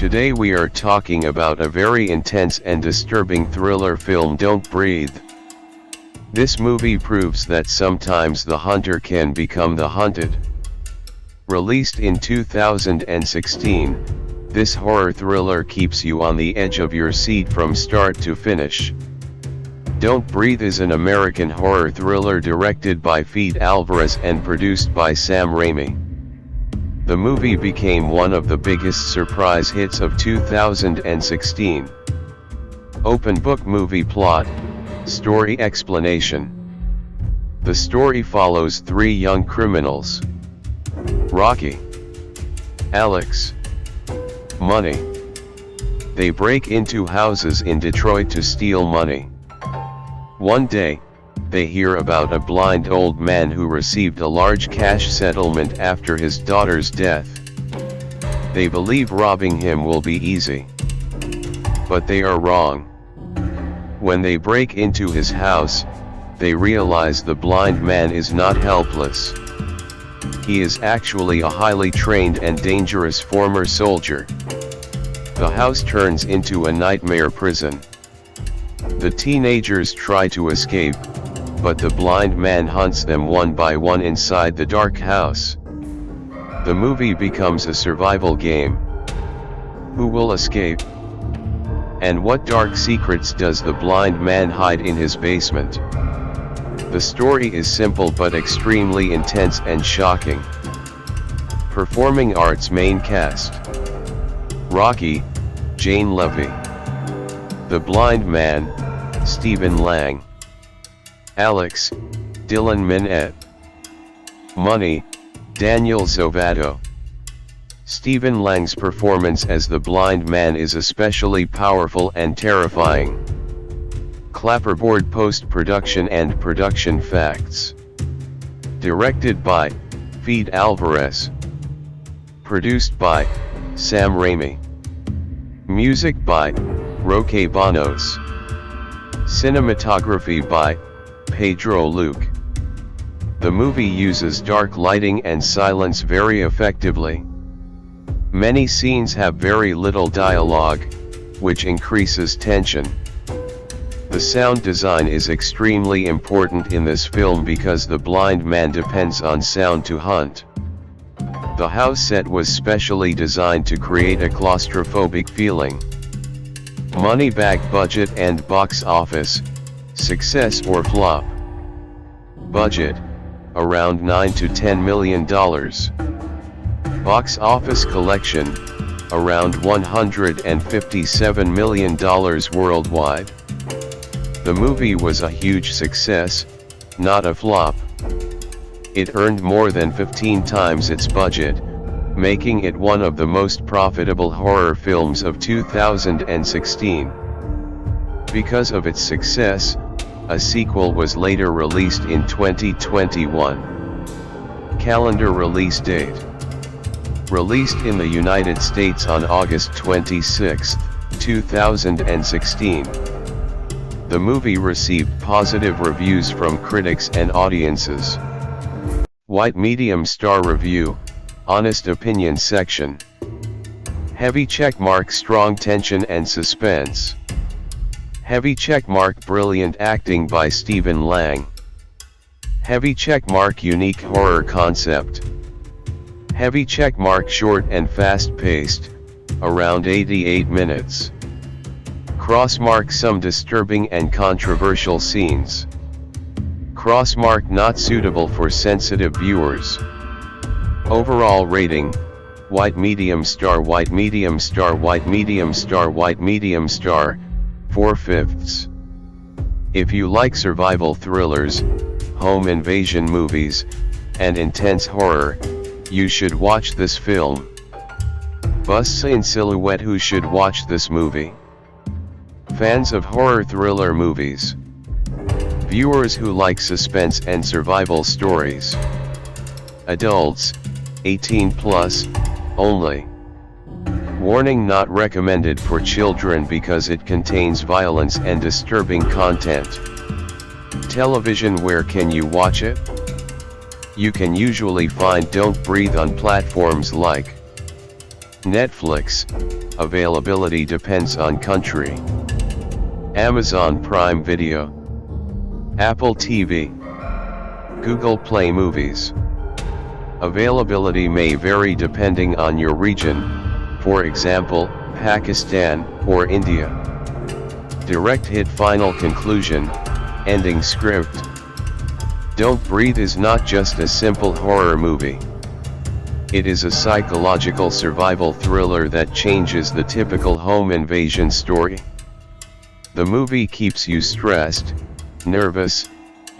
Today we are talking about a very intense and disturbing thriller film, Don't Breathe. This movie proves that sometimes the hunter can become the hunted. Released in 2016, this horror thriller keeps you on the edge of your seat from start to finish. Don't Breathe is an American horror thriller directed by Fede Álvarez and produced by Sam Raimi. The movie became one of the biggest surprise hits of 2016. Open book movie plot, story explanation. The story follows three young criminals: Rocky, Alex, Money. They break into houses in Detroit to steal money. One day, they hear about a blind old man who received a large cash settlement after his daughter's death. They believe robbing him will be easy. But they are wrong. When they break into his house, they realize the blind man is not helpless. He is actually a highly trained and dangerous former soldier. The house turns into a nightmare prison. The teenagers try to escape, but the blind man hunts them one by one inside the dark house. The movie becomes a survival game. Who will escape? And what dark secrets does the blind man hide in his basement? The story is simple but extremely intense and shocking. Performing arts main cast: Rocky, Jane Levy. The blind man, Stephen Lang. Alex, Dylan Minnette. Money, Daniel Zovato. Stephen Lang's performance as the blind man is especially powerful and terrifying. Clapperboard post-production and production facts. Directed by Fede Álvarez. Produced by Sam Raimi. Music by Roque Bonos. Cinematography by Pedro Luque. The movie uses dark lighting and silence very effectively. Many scenes have very little dialogue, which increases tension. The sound design is extremely important in this film because the blind man depends on sound to hunt. The house set was specially designed to create a claustrophobic feeling. Money back budget and box office, success or flop. Budget, around $9 to $10 million. Box office collection, around $157 million worldwide. The movie was a huge success, not a flop. It earned more than 15 times its budget, making it one of the most profitable horror films of 2016. Because of its success, a sequel was later released in 2021. Calendar release date. Released in the United States on August 26, 2016. The movie received positive reviews from critics and audiences. White medium star review, honest opinion section. Heavy checkmark, strong tension and suspense. Heavy checkmark, brilliant acting by Stephen Lang. Heavy checkmark, unique horror concept. Heavy checkmark, short and fast-paced, around 88 minutes. Crossmark, some disturbing and controversial scenes. Crossmark, not suitable for sensitive viewers. Overall rating, white medium star, white medium star, white medium star, white medium star, 4/5. If you like survival thrillers, home invasion movies, and intense horror, you should watch this film. Busts in silhouette, who should watch this movie? Fans of horror thriller movies. Viewers who like suspense and survival stories. Adults, 18 plus, only. Warning: not recommended for children because it contains violence and disturbing content. Television. Where can you watch it? You can usually find Don't Breathe on platforms like Netflix, availability depends on country. Amazon Prime Video, Apple TV, Google Play Movies. Availability may vary depending on your region, for example, Pakistan or India. Direct hit final conclusion, ending script. Don't Breathe is not just a simple horror movie. It is a psychological survival thriller that changes the typical home invasion story. The movie keeps you stressed, nervous,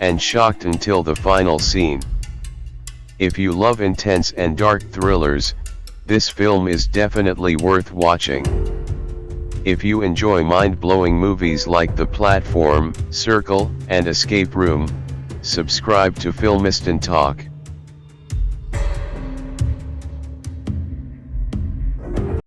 and shocked until the final scene. If you love intense and dark thrillers, this film is definitely worth watching. If you enjoy mind-blowing movies like The Platform, Circle, and Escape Room, subscribe to Filmistan Talk.